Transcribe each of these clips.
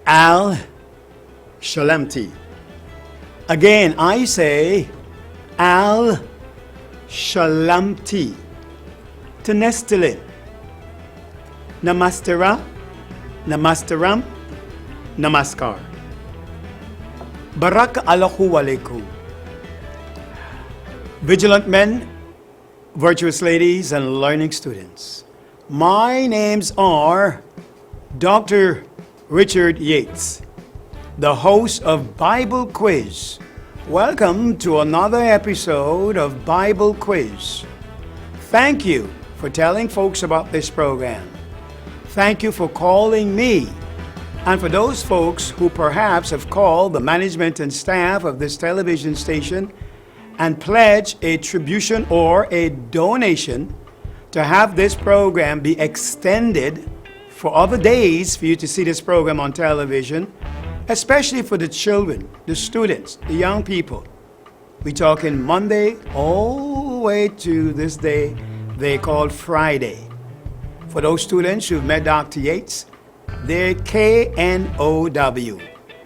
Al Shalamti. Again, I say Al Shalamti. Tenestilin. Namastera, Namastaram, Namaskar. Barak Allahu Alaikum. Vigilant men, virtuous ladies, and learning students. My names are Dr. Richard Yates, the host of Bible Quiz. Welcome to another episode of Bible Quiz. Thank you for telling folks about this program. Thank you for calling me. And for those folks who perhaps have called the management and staff of this television station and pledged a tribution or a donation to have this program be extended for other days for you to see this program on television, especially for the children, the students, the young people. We're talking Monday all the way to this day they call Friday. For those students who've met Dr. Yates, they're K-N-O-W.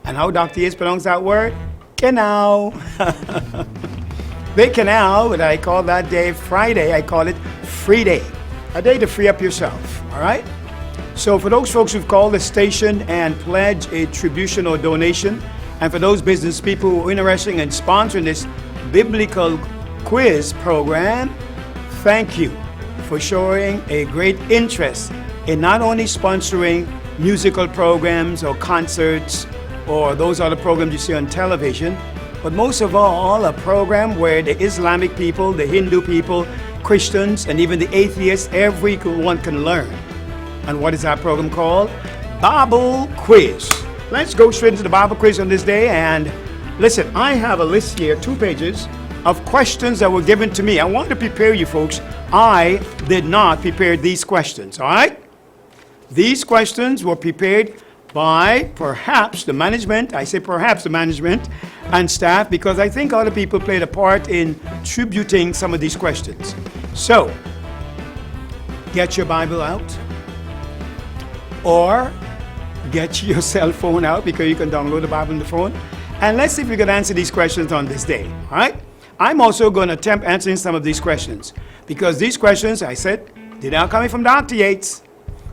And how Dr. Yates pronounced that word? Genau. They canal, but I call that day Friday. I call it Free Day. A day to free up yourself, all right? So for those folks who've called the station and pledged a tribution or donation, and for those business people who are interested in sponsoring this biblical quiz program, thank you for showing a great interest in not only sponsoring musical programs or concerts or those other programs you see on television, but most of all, a program where the Islamic people, the Hindu people, Christians, and even the atheists, everyone can learn. And what is that program called? Bible Quiz. Let's go straight into the Bible Quiz on this day. And listen, I have a list here, 2 pages, of questions that were given to me. I want to prepare you folks. I did not prepare these questions, all right? These questions were prepared by perhaps the management. I say perhaps the management and staff because I think other people played a part in tributing some of these questions. So, get your Bible out or get your cell phone out because you can download the Bible on the phone. And let's see if we can answer these questions on this day, all right? I'm also going to attempt answering some of these questions because these questions, I said, they're not coming from Dr. Yates.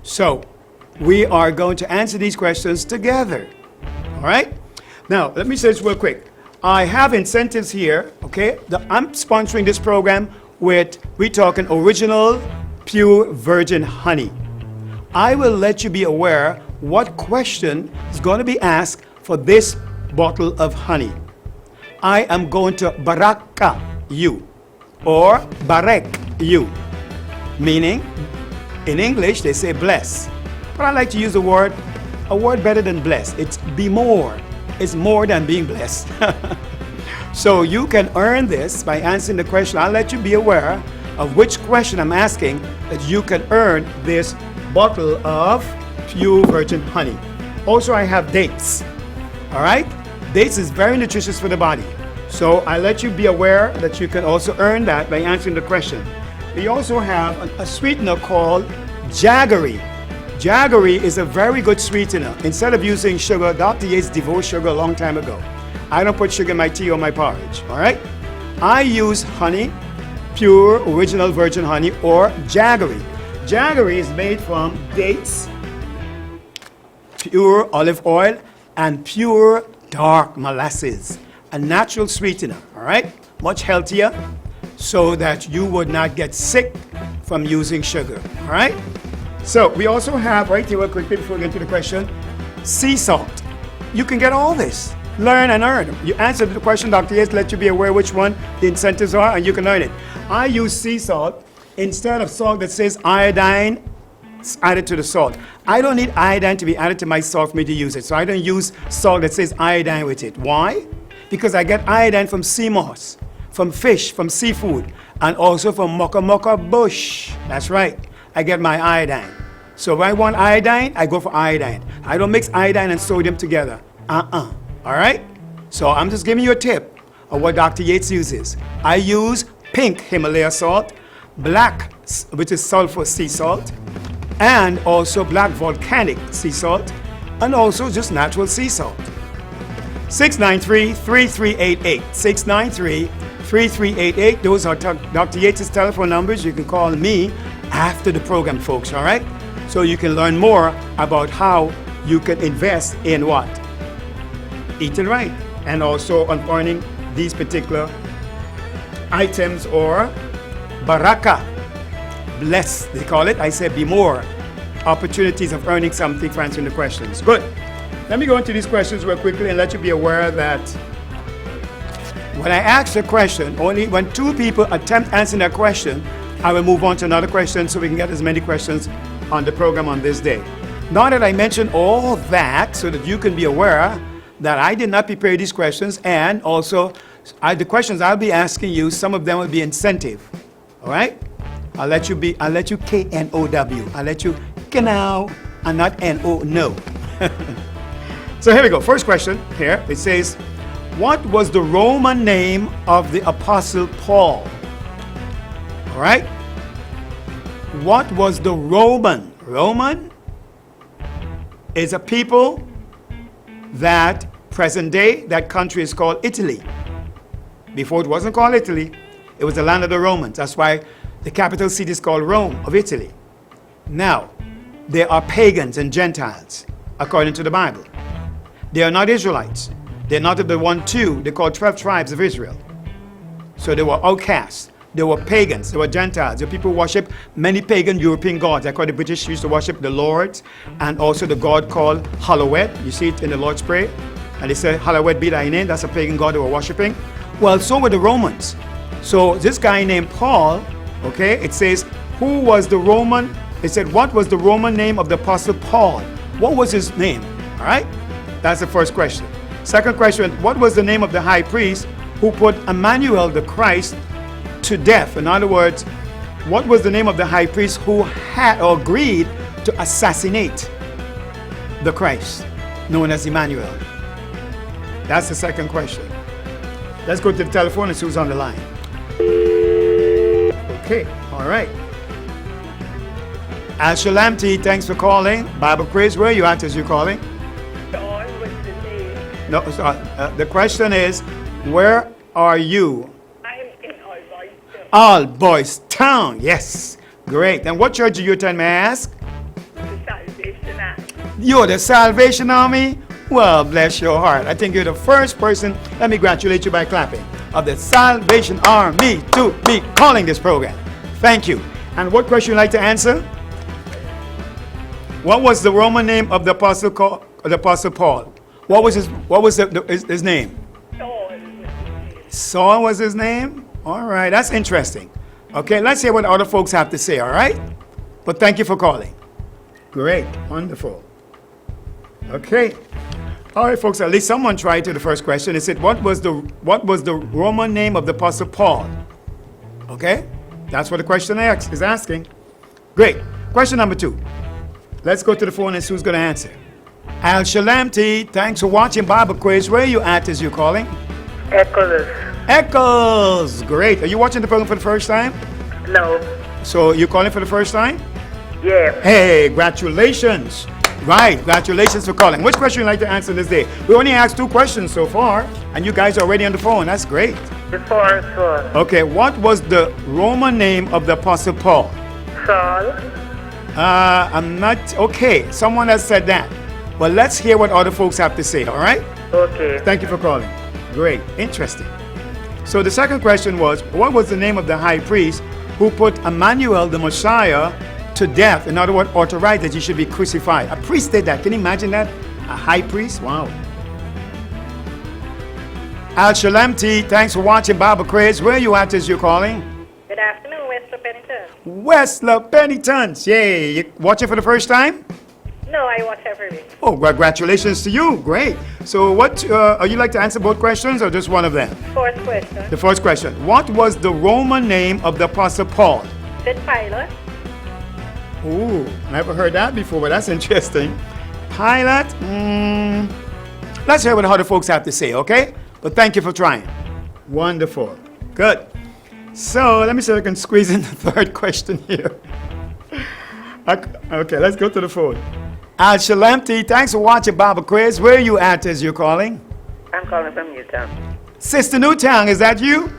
So, we are going to answer these questions together, all right? Now, let me say this real quick. I have incentives here, okay? I'm sponsoring this program with, we're talking original, pure virgin honey. I will let you be aware what question is going to be asked for this bottle of honey. I am going to baraka you or barek you, meaning in English they say bless. But I like to use a word better than bless. It's be more. It's more than being blessed. So you can earn this by answering the question. I'll let you be aware of which question I'm asking that you can earn this bottle of pure virgin honey. Also, I have dates. All right? Dates is very nutritious for the body. So I let you be aware that you can also earn that by answering the question. We also have a sweetener called jaggery. Jaggery is a very good sweetener. Instead of using sugar, Dr. Yates divorced sugar a long time ago. I don't put sugar in my tea or my porridge, all right? I use honey, pure original virgin honey or jaggery. Jaggery is made from dates, pure olive oil, and pure dark molasses, a natural sweetener, all right? Much healthier so that you would not get sick from using sugar, all right? So we also have right here real quickly before we get to the question, sea salt. You can get all this. Learn and earn. You answer the question, Dr. Yates let you be aware which one the incentives are and you can earn it. I use sea salt instead of salt that says iodine added to the salt. I don't need iodine to be added to my salt for me to use it. So I don't use salt that says iodine with it. Why? Because I get iodine from sea moss, from fish, from seafood, and also from mocha mocha bush. That's right. I get my iodine. So if I want iodine, I go for iodine. I don't mix iodine and sodium together. All right? So I'm just giving you a tip of what Dr. Yates uses. I use pink Himalaya salt, black, which is sulfur sea salt, and also black volcanic sea salt, and also just natural sea salt. 693-3388. 693-3388. Those are Dr. Yates' telephone numbers. You can call me after the program, folks, all right? So you can learn more about how you can invest in what? Eating right. And also on earning these particular items or baraka. Bless, they call it. I said be more. Opportunities of earning something for answering the questions. Good. Let me go into these questions real quickly and let you be aware that when I ask a question, only when 2 people attempt answering that question, I will move on to another question so we can get as many questions on the program on this day. Now that I mentioned all that so that you can be aware that I did not prepare these questions, and also the questions I'll be asking you, some of them will be incentive. All right? I'll let you K-N-O-W. I'll let you K-Now and not N-O, no. So here we go. First question here. It says, what was the Roman name of the Apostle Paul? All right? What was the Roman? Roman is a people that present day, that country is called Italy. Before it wasn't called Italy, it was the land of the Romans. That's why the capital city is called Rome of Italy. Now, they are pagans and Gentiles, according to the Bible. They are not Israelites. They're not of the 1-2. They're called 12 tribes of Israel. So they were outcasts. They were pagans. They were Gentiles. The people worship many pagan European gods. Like how the British used to worship the Lord and also the god called Hallowed. You see it in the Lord's Prayer. And they say, Hallowed be thy name. That's a pagan god they were worshiping. Well, so were the Romans. So this guy named Paul, okay, it says, who was the Roman? It said, what was the Roman name of the Apostle Paul? What was his name? All right? That's the first question. Second question, what was the name of the high priest who put Emmanuel the Christ to death? In other words, what was the name of the high priest who had or agreed to assassinate the Christ, known as Emmanuel? That's the second question. Let's go to the telephone and see who's on the line. Okay, all right. Al Shalamti, thanks for calling. Bible Quiz, where are you at as you're calling? No, the question is, where are you? I'm in All Boys Town. All Boys Town, yes. Great. And what church do you attend, may I ask? The Salvation Army. You're the Salvation Army? Well, bless your heart. I think you're the first person, let me congratulate you by clapping, of the Salvation Army to be calling this program. Thank you. And what question would you like to answer? What was the Roman name of the Apostle Paul? What was his name? Saul. Saul was his name? All right, that's interesting. Okay, let's hear what other folks have to say, all right? But thank you for calling. Great, wonderful. Okay. All right, folks, at least someone tried to the first question. It said, what was the Roman name of the Apostle Paul? Okay, that's what the question is asking. Great. Question number 2. Let's go to the phone and see who's going to answer. Al Shalamti, thanks for watching Bible Quiz. Where are you at as you're calling? Echoes. Echoes. Great. Are you watching the program for the first time? No. So you're calling for the first time? Yeah. Hey, congratulations. Right, congratulations for calling. Which question would you like to answer this day? We only asked 2 questions so far, and you guys are already on the phone. That's great. The first one. Okay, what was the Roman name of the Apostle Paul? Saul. I'm not, okay, someone has said that. Well, let's hear what other folks have to say, all right? Okay. Thank you for calling. Great, interesting. So the second question was, what was the name of the high priest who put Emmanuel, the Messiah, to death? In other words, authorized that he should be crucified. A priest did that. Can you imagine that? A high priest? Wow. Al Shalamti, thanks for watching Bible Quiz. Where are you at as you're calling? Good afternoon, West Pennington. West Pennington. Yay. You watching for the first time? No, I watch every week. Oh, congratulations to you. Great. So what, you like to answer both questions or just one of them? First question. The first question. What was the Roman name of the Apostle Paul? Good Pilate. Ooh, never heard that before, but that's interesting. Pilate? Let's hear what other folks have to say, okay? But thank you for trying. Wonderful. Good. So let me see if I can squeeze in the third question here. Okay, let's go to the phone. Al Shalemti, thanks for watching Bible Quiz. Where are you at as you're calling? I'm calling from Newtown. Sister Newtown, is that you?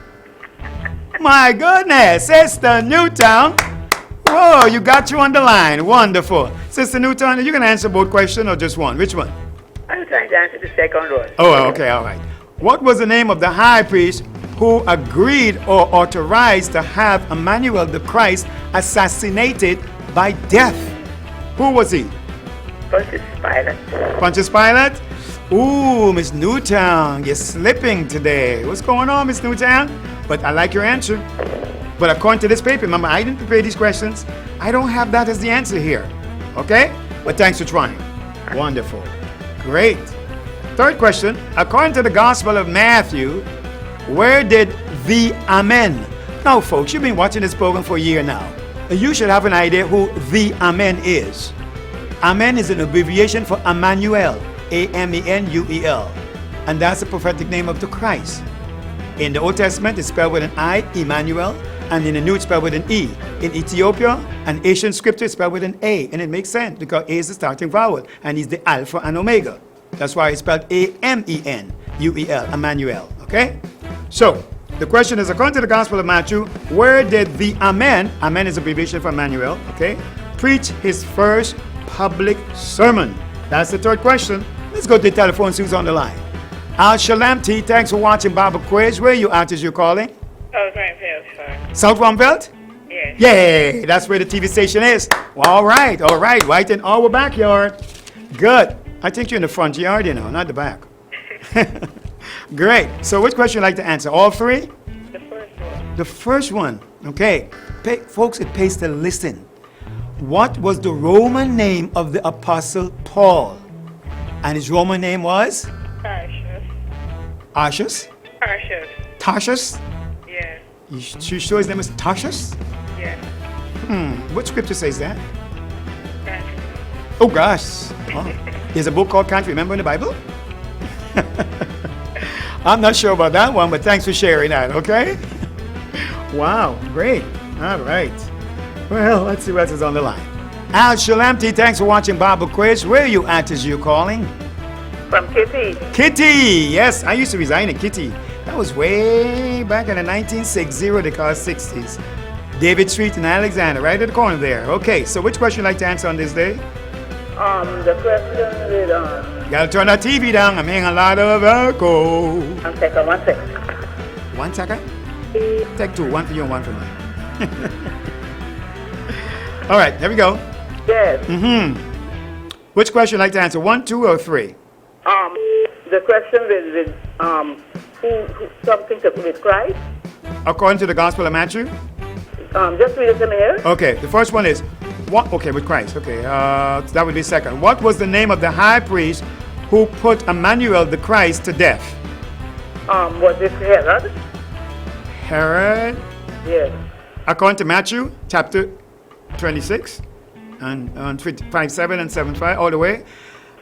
My goodness, Sister Newtown. Whoa, you got you on the line. Wonderful. Sister Newtown, are you going to answer both questions or just one? Which one? I'm trying to answer the second one. Oh, okay, all right. What was the name of the high priest who agreed or authorized to have Emmanuel the Christ assassinated by death? Who was he? Pontius Pilate. Pontius Pilate? Ooh, Miss Newtown, you're slipping today. What's going on, Miss Newtown? But I like your answer. But according to this paper, remember, I didn't prepare these questions. I don't have that as the answer here. Okay? But thanks for trying. Wonderful. Great. Third question. According to the Gospel of Matthew, where did the Amen? Now, folks, you've been watching this program for a year now. You should have an idea who the Amen is. Amen is an abbreviation for Emmanuel. A-M-E-N-U-E-L. And that's the prophetic name of the Christ. In the Old Testament, it's spelled with an I, Emmanuel, and in the New, it's spelled with an E. In Ethiopia, an Asian scripture is spelled with an A, and it makes sense because A is the starting vowel, and he's the Alpha and Omega. That's why it's spelled A-M-E-N-U-E-L, Emmanuel, okay? So, the question is, according to the Gospel of Matthew, where did the Amen is abbreviation for Emmanuel, okay, preach his first public sermon? That's the third question. Let's go to the telephone, see who's on the line. Al Shalemti, thanks for watching Bible Quiz. Where are you at as you're calling? Oh, Greenfield, sir. South Rumbelt? Yes. Yay! That's where the TV station is. Well, all right. Right in our backyard. Good. I think you're in the front yard, you know, not the back. Great. So which question would you like to answer? All three? The first one. The first one. Okay. Folks, it pays to listen. What was the Roman name of the Apostle Paul? And his Roman name was? Tarsus. Arshus? Tarsus. Tarshus? Yes. You sure his name is Tarshus? Yes. What scripture says that? Yes. Oh gosh. Oh. There's a book called Can't Remember in the Bible? I'm not sure about that one, but thanks for sharing that, okay? Wow, great. All right. Well, let's see what else is on the line. Al Shalemti, thanks for watching Bible Quiz. Where are you at as you're calling? From Kitty. Kitty! Yes, I used to reside in Kitty. That was way back in the 1960s, they call it 60s. David Street in Alexander, right at the corner there. Okay, so which question would you like to answer on this day? The question with, You gotta turn that TV down. I'm hearing a lot of echo. one second. 1 second? Take two. One for you and one for me. All right, here we go. Yes. Which question would you like to answer? 1, 2, or 3? The question with who something to do with Christ. According to the Gospel of Matthew? Just read it to me here. Okay, the first one is, what? Okay, with Christ. Okay, that would be second. What was the name of the high priest who put Emmanuel the Christ to death? Was it Herod? Herod? Yes. According to Matthew, chapter 26, and 5:7 and 7:5, all the way.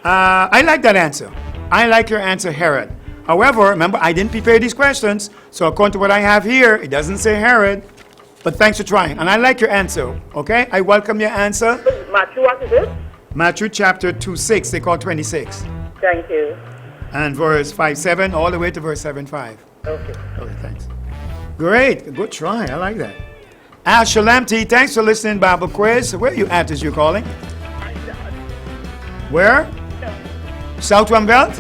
I like that answer. I like your answer, Herod. However, remember, I didn't prepare these questions, so according to what I have here, it doesn't say Herod. But thanks for trying, and I like your answer. Okay, I welcome your answer. Matthew, what is it? Matthew chapter 2:6, they call 26, Thank you. and verse 5:7, all the way to verse 7:5. Okay. Okay, thanks. Great, good try. I like that. Al Shalemti, thanks for listening to Bible Quiz. Where are you at as you're calling? Where? South Rumbelt?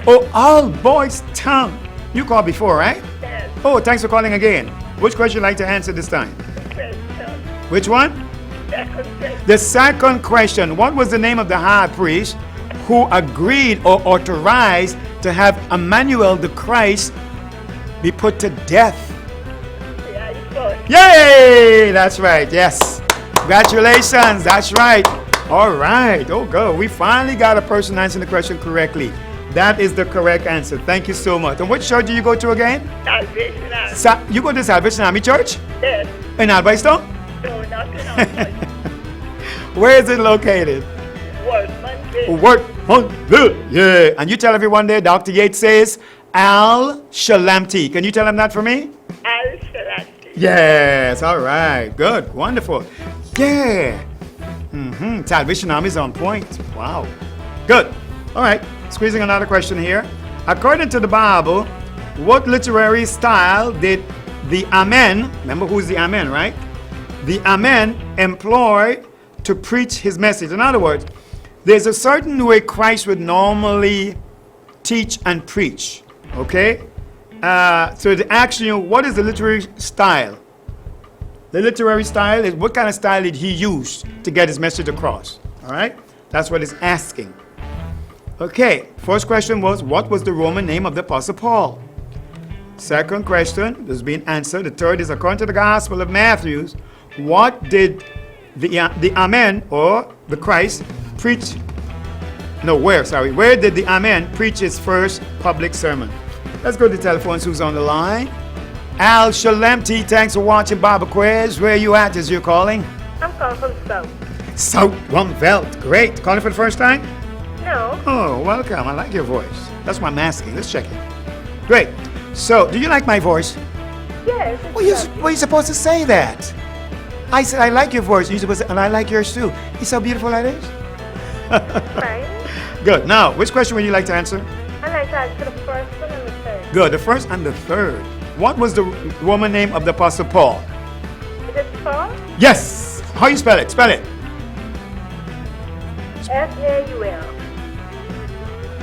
Oh, All Boys Town. You called before, right? Yes. Oh, thanks for calling again. Which question would you like to answer this time? Which one? The second question. What was the name of the high priest who agreed or authorized to have Emmanuel the Christ be put to death? Yay! That's right. Yes. Congratulations. That's right. All right. Oh, go. We finally got a person answering the question correctly. That is the correct answer. Thank you so much. And which church do you go to again? Salvation Army. You go to Salvation Army Church? Yes. In Albion? No, not in our Where is it located? Workmanville. Workmanville. Yeah. And you tell everyone there, Dr. Yates says, Al Shalemti. Can you tell him that for me? Al Shalemti. Yes. All right. Good. Wonderful. Yeah. Salvation Army is on point. Wow. Good. All right. Squeezing another question here. According to the Bible, what literary style did the Amen, remember who's the Amen, right? The Amen employ to preach his message. In other words, there's a certain way Christ would normally teach and preach. Okay? So the action, what is the literary style? The literary style is what kind of style did he use to get his message across? All right? That's what it's asking. Okay, first question was, what was the Roman name of the Apostle Paul? Second question has been answered. The third is, according to the Gospel of Matthew, what did the Amen, or the Christ, preach? No, where did the Amen preach his first public sermon? Let's go to the telephones. Who's on the line? Al Shalemti, thanks for watching Bible Quiz. Where are you at as you're calling? I'm calling from South. South Rumvelt. Great. Calling for the first time? No. Oh, welcome. I like your voice. That's why I'm asking. Let's check it. Great. So, do you like my voice? Yes. Well, you're supposed to say that. I said, I like your voice. You're supposed to, and I like yours too. You see how beautiful that is? Fine. Good. Now, which question would you like to answer? I like to answer the first one and the third. Good. The first and the third. What was the Roman name of the Apostle Paul? Is it Paul? Yes. How you spell it? Spell it. Saul.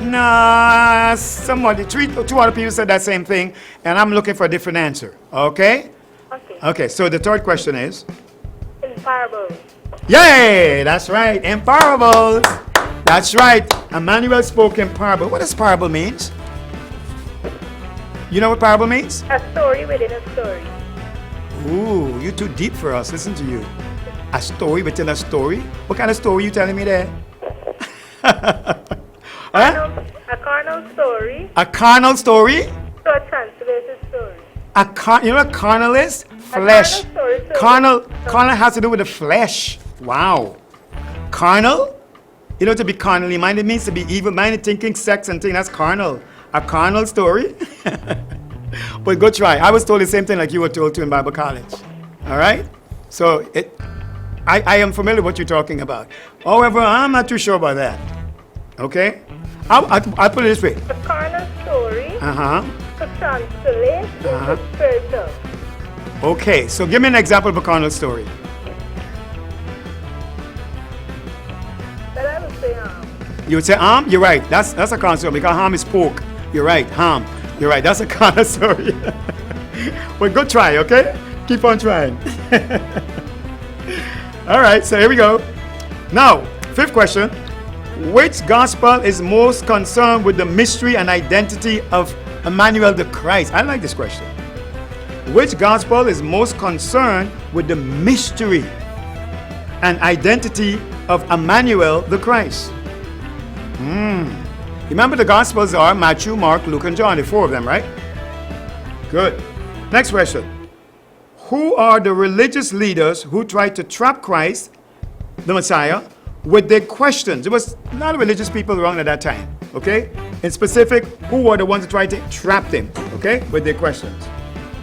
Nah, two other people said that same thing, and I'm looking for a different answer. Okay? Okay. Okay, so the third question is? In parables. Yay! That's right, in parables. That's right. Emmanuel spoke in parable. What does parable means? You know what parable means? A story within a story. Ooh, you're too deep for us. Listen to you. A story within a story? What kind of story you telling me there? Huh? A carnal story. A carnal story? So a translated story. You know what carnal is? Flesh. carnal story, so- Carnal has to do with the flesh. Wow. Carnal? You know, to be carnally minded means to be evil-minded, thinking sex and things. That's carnal. A carnal story? But go try. I was told the same thing like you were told to in Bible college. All right? So I am familiar with what you're talking about. However, I'm not too sure about that. Okay? I'll put it this way. A carnal story. Uh-huh. To translate into spiritual. Okay, so give me an example of a carnal story. But I would say You would say You're right. That's a carnal story because ham is pork. You're right. Ham. You're right. That's a carnal story. Well, good try, okay? Keep on trying. All right, so here we go. Now, fifth question. Which gospel is most concerned with the mystery and identity of Emmanuel the Christ? I like this question. Which gospel is most concerned with the mystery and identity of Emmanuel the Christ? Remember the gospels are Matthew, Mark, Luke, and John. The four of them, right? Good. Next question. Who are the religious leaders who tried to trap Christ, the Messiah, with their questions? It was not religious people around at that time, okay? In specific, who were the ones who tried to trap them, okay, with their questions?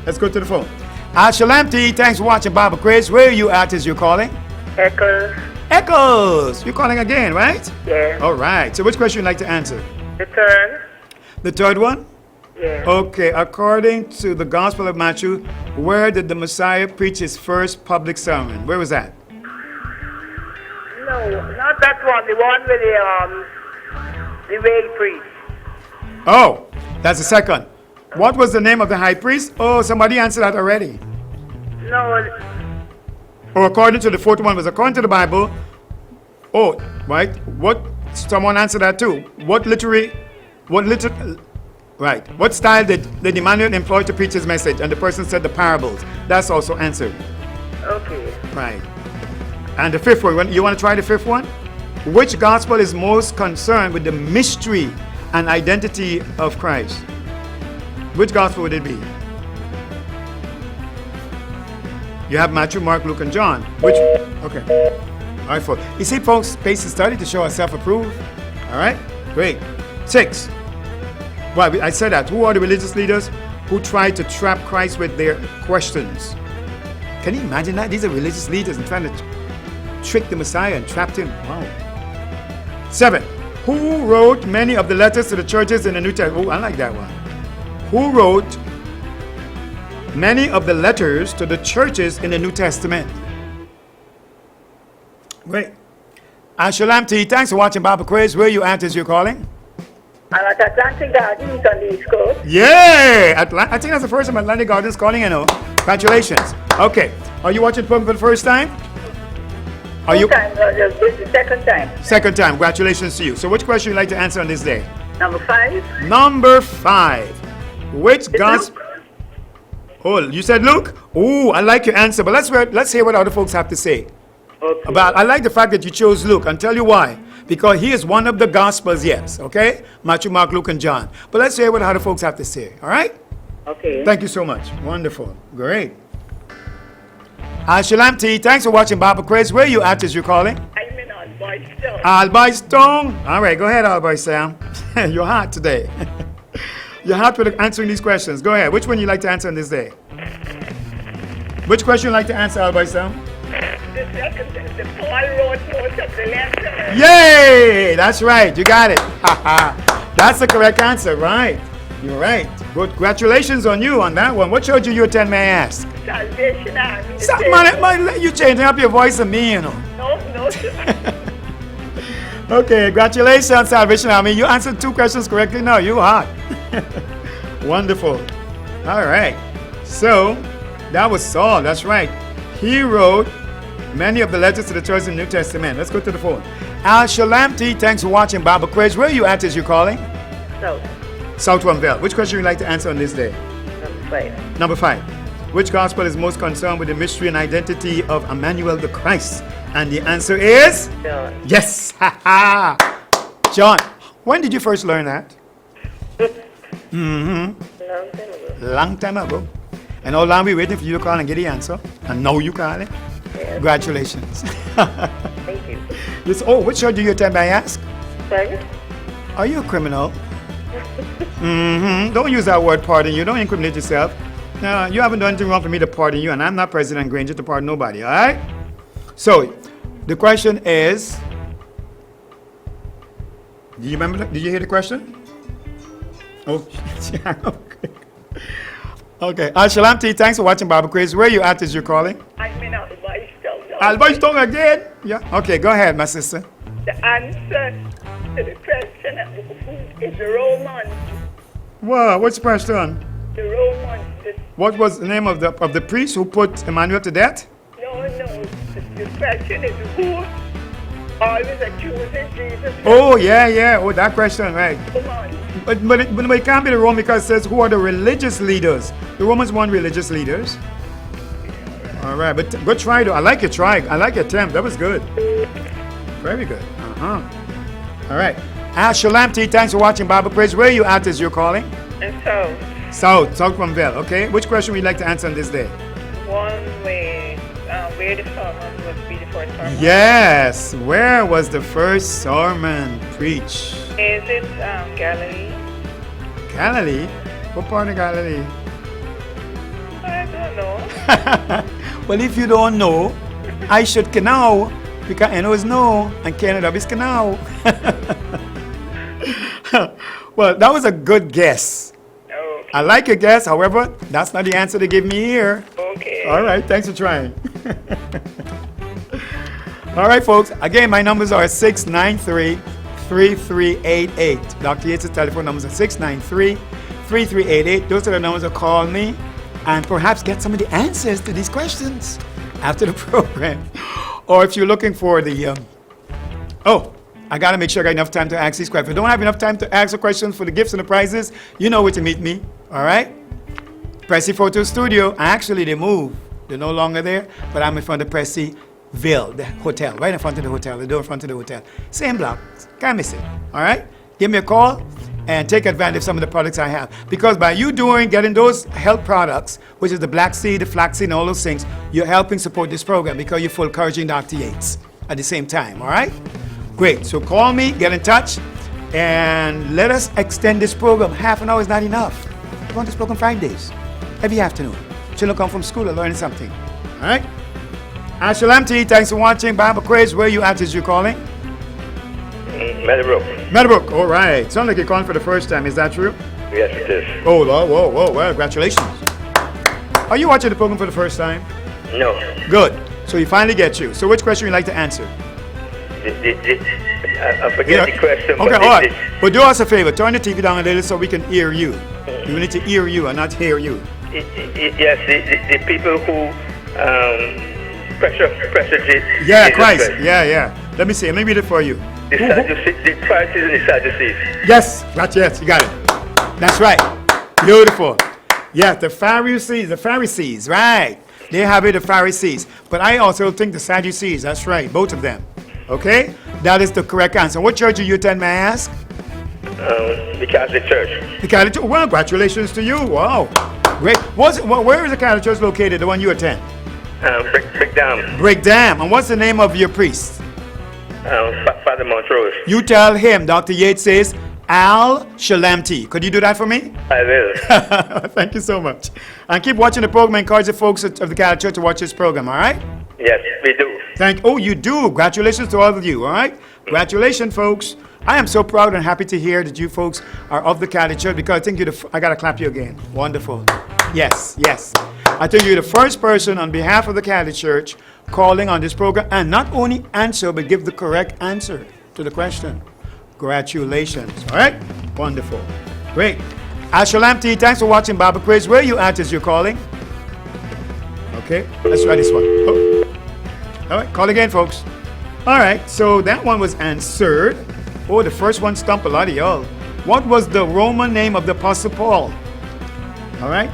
Let's go to the phone. Shalamti, thanks for watching Bible Quiz. Where are you at as you're calling? Echoes. Echoes! You're calling again, right? Yeah. All right. So which question would you like to answer? Return. The third one? Yeah. Okay. According to the Gospel of Matthew, where did the Messiah preach his first public sermon? Where was that? No, not that one. The one with the way he preached. Oh, that's the second. What was the name of the high priest? Oh, somebody answered that already. No. Oh, according to the fourth one was according to the Bible. Oh, right. What? Someone answered that too. What style did Emmanuel employ to preach his message? And the person said the parables. That's also answered. Okay. Right. And the fifth one, you want to try the fifth one? Which gospel is most concerned with the mystery and identity of Christ? Which gospel would it be? You have Matthew, Mark, Luke, and John. Which? Okay. All right, folks. You see, folks, space is study to show us self-approved. All right? Great. 6. Well, I said that. Who are the religious leaders who tried to trap Christ with their questions? Can you imagine that? These are religious leaders and trying to tricked the Messiah and trapped him. Wow. 7. Who wrote many of the letters to the churches in the New Testament? Oh, I like that one. Who wrote many of the letters to the churches in the New Testament? Great. Shalom T, thanks for watching Bible Quiz. Where are you at as you're calling? I'm at Atlantic Gardens on the East Coast. Yeah! I think that's the first time Atlantic Gardens calling, you know. Congratulations. Okay. Are you watching the program for the first time? Are you? This is the second time. Second time. Congratulations to you. So which question would you like to answer on this day? Number 5. Number 5. Which gospel? Oh, you said Luke? Oh, I like your answer. But let's hear what other folks have to say. Okay. I like the fact that you chose Luke. I'll tell you why. Because he is one of the Gospels, yes. Okay? Matthew, Mark, Luke, and John. But let's hear what other folks have to say. All right? Okay. Thank you so much. Wonderful. Great. Shalom T, thanks for watching Bible Quiz. Where are you at as you're calling? I'm in Alboy Alboy Stone. All right, go ahead, Alboy Sam. You're hot today. You're hot with answering these questions. Go ahead. Which one you like to answer on this day? Which question you like to answer, Alboy Sam? The second, the Paul wrote most of the letters. Yay! That's right. You got it. That's the correct answer, right? You're right. Good. Congratulations on you on that one. What church do you attend, may I ask? Salvation Army. Stop, man, you changing up your voice on me, you know. No, sir. Okay, congratulations, Salvation Army. You answered 2 questions correctly. No, you hot. Wonderful. All right. So, that was Saul. That's right. He wrote many of the letters to the church in the New Testament. Let's go to the phone. Shalom T, thanks for watching Bible Quiz. Where are you at as you're calling? So, South Rumbell. Which question would you like to answer on this day? number 5. Number 5. Which gospel is most concerned with the mystery and identity of Emmanuel the Christ? And the answer is? John. Yes! Ha ha! John, when did you first learn that? Long time ago. Long time ago. And how long we waiting for you to call and get the answer? And now you calling? Yes. Congratulations. Thank you. Oh, which church do you attend, may I ask? Sorry? Are you a criminal? Don't use that word, pardon you. Don't incriminate yourself. No, you haven't done anything wrong for me to pardon you, and I'm not President Granger to pardon nobody, all right? So, the question is, do you remember? Did you hear the question? Oh, yeah, okay. Okay, Shalom T, thanks for watching Bible Quiz. Where are you at as you're calling? I'm in Alboy Alboy Stone again? Yeah. Okay, go ahead, my sister. The answer to the question who is the Roman. Wow, what's the question? The Roman. What was the name of the priest who put Emmanuel to death? No. The question is who always accuses Jesus. Oh, yeah. Oh, that question, right. Roman. But it can't be the Roman because it says who are the religious leaders. The Romans want religious leaders. All right, but good try though. I like your try. I like your attempt. That was good. Very good. All right. Shalom T, thanks for watching Bible Quiz. Where are you at as you're calling? And so, South from Bell. Okay. Which question would you like to answer on this day? one way, where the sermon would be the first sermon. Yes. Where was the first sermon preached? Is it Galilee? Galilee? What part of Galilee? I don't know. Well, if you don't know, I should know because I know is no and Canada is know. Well, that was a good guess. Okay. I like your guess, however, that's not the answer they give me here. Okay. All right, thanks for trying. All right, folks. Again, my numbers are 693-3388. Dr. Yates' telephone numbers are 693-3388. Those are the numbers to call me and perhaps get some of the answers to these questions after the program. Or if you're looking for the... I got to make sure I got enough time to ask these questions. If I don't have enough time to ask the questions for the gifts and the prizes, you know where to meet me. All right? Pressy Photo Studio. Actually, they moved. They're no longer there, but I'm in front of Pressyville, the hotel, right in front of the hotel, the door in front of the hotel. Same block. Can't miss it. All right? Give me a call and take advantage of some of the products I have. Because by you getting those health products, which is the black seed, the flax seed, and all those things, you're helping support this program because you're full encouraging Dr. Yates at the same time. All right? Great. So call me, get in touch, and let us extend this program. Half an hour is not enough. We want this program 5 days, every afternoon. Children come from school and learning something. All right? Ashalamti, thanks for watching Bible Quiz. Where you at? Is you calling? Meadowbrook. Meadowbrook. All right. Sound like you're calling for the first time. Is that true? Yes, it is. Oh, whoa. Well, congratulations. Are you watching the program for the first time? No. Good. So you finally get you. So which question would you like to answer? I forget the question. Okay, but all right. But do us a favor. Turn the TV down a little so we can hear you. We need to hear you and not hear you. Yes, the people who pressure Yeah, Christ. Yeah. Let me see. Let me read it for you. the Pharisees and the Sadducees. Yes, you got it. That's right. Beautiful. Yeah, the Pharisees, right. They have it, the Pharisees. But I also think the Sadducees, that's right, both of them. Okay? That is the correct answer. What church do you attend, may I ask? The Catholic Church. The Catholic Church. Well, congratulations to you. Wow. Great. Where is the Catholic Church located, the one you attend? Brick Dam. Brick Dam. And what's the name of your priest? Father Montrose. You tell him, Dr. Yates says, Al Shalamti. Could you do that for me? I will. Thank you so much. And keep watching the program. Encourage the folks of the Catholic Church to watch this program, all right? Yes, we do. Oh, you do. Congratulations to all of you, all right? Congratulations, folks. I am so proud and happy to hear that you folks are of the Catholic Church because I think I got to clap you again. Wonderful. Yes. I think you're the first person on behalf of the Catholic Church calling on this program and not only answer, but give the correct answer to the question. Congratulations. All right? Wonderful. Great. Ashalamti, thanks for watching Bible Quiz. Where are you at as you're calling? Okay, let's try this one. Oh. All right, call again, folks. All right, so that one was answered. Oh, the first one stumped a lot of y'all. What was the Roman name of the Apostle Paul? All right.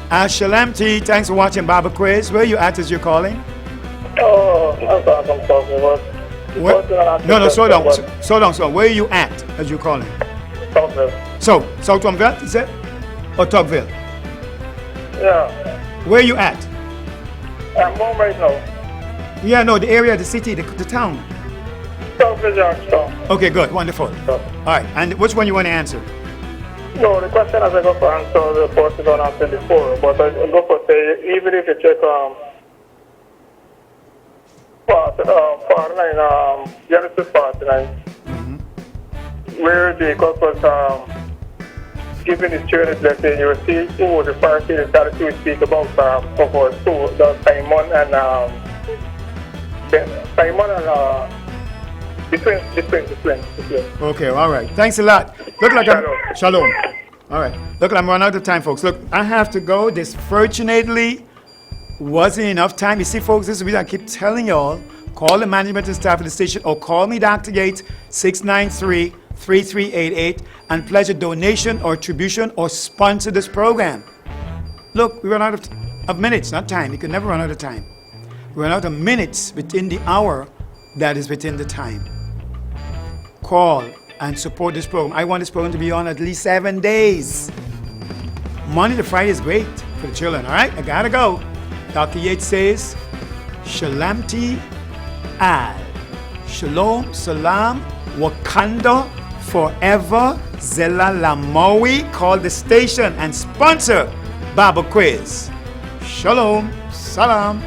Ashalamti, thanks for watching Bible Quiz. Where are you at as you're calling? No, slow down. So where are you at as you're calling? Southville. So, South Tomville, is it? Or Tugville? Yeah. Where are you at? I'm home right now. Yeah, no, the area, the city, the town. Southville, Youngstown. Okay, good, wonderful. All right, and which one you want to answer? No, the question as I go for answer, the person don't answer before, but I go for say, even if you check part 9, Genesis part 9, where Jacob was giving his children blessing, you will see who the Pharisees and Sadducees speak about for two, the Simon and the twins. Okay, all right. Thanks a lot. Look like Shalom. All right. Look, I'm running out of time, folks. Look, I have to go. This fortunately wasn't enough time. You see, folks, this is the reason I keep telling y'all, call the management and staff of the station or call me, Dr. Yates, 693-3388, and pledge a donation or attribution or sponsor this program. Look, we run out of minutes, not time. You can never run out of time. We run out of minutes within the hour that is within the time. Call and support this program. I want this program to be on at least 7 days. Monday to Friday is great for the children, all right? I gotta go. Dr. Yates says, Shalamti Al. Shalom, Salam, Wakanda, Forever, Zelalamowi. Call the station and sponsor Bible Quiz. Shalom, Salam.